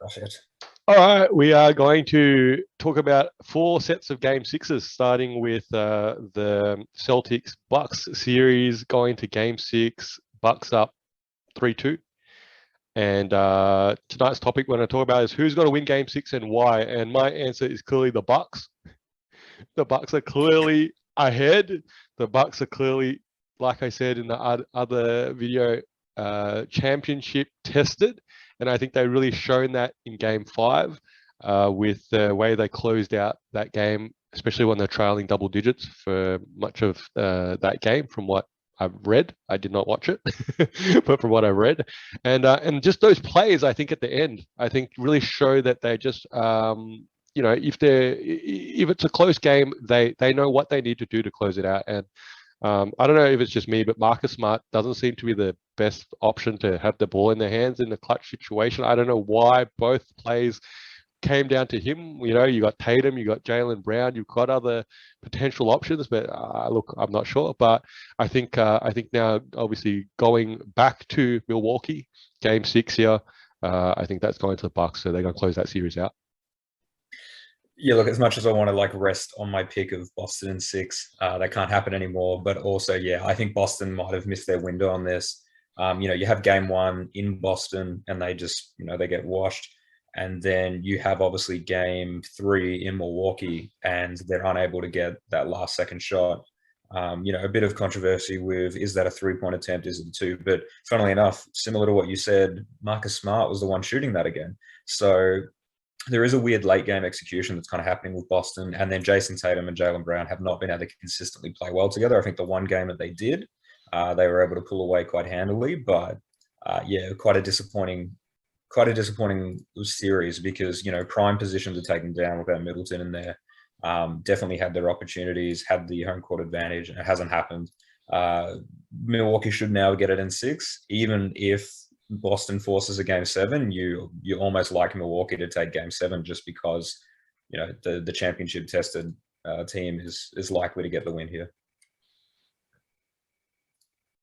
That's it. All right, we are going to talk about 4 sets of game sixes, starting with the Celtics Bucks series going to game six, Bucks up 3-2. And tonight's topic we're going to talk about is who's going to win game six and why. And my answer is clearly the Bucks. The Bucks are clearly ahead. The Bucks are clearly, like I said in the other video, championship tested. And I think they really shown that in game five with the way they closed out that game, especially when they're trailing double digits for much of that game from what I've read. I did not watch it, but from what I read. And just those plays, I think at the end, I think really show that they just if it's a close game, they know what they need to do to close it out. And I don't know if it's just me, but Marcus Smart doesn't seem to be the best option to have the ball in their hands in the clutch situation. I don't know why both plays came down to him. You got Tatum, you got Jaylen Brown, you've got other potential options, but look, I'm not sure. But I think now, obviously, going back to Milwaukee, game six here, I think that's going to the Bucks, so they're going to close that series out. Yeah, look, as much as I want to rest on my pick of Boston in six, that can't happen anymore. But also, yeah, I think Boston might have missed their window on this. You have game one in Boston and they just, they get washed. And then you have obviously game three in Milwaukee and they're unable to get that last second shot. A bit of controversy with, is that a 3-point attempt? Is it a two? But funnily enough, similar to what you said, Marcus Smart was the one shooting that again. So there is a weird late game execution that's kind of happening with Boston. And then Jason Tatum and Jaylen Brown have not been able to consistently play well together. I think the one game that they did, they were able to pull away quite handily. But yeah, quite a disappointing series because, prime positions are taken down without Middleton in there. Definitely had their opportunities, had the home court advantage, and it hasn't happened. Milwaukee should now get it in six, even if Boston forces a game seven. You almost like Milwaukee to take game seven just because the championship tested team is likely to get the win here.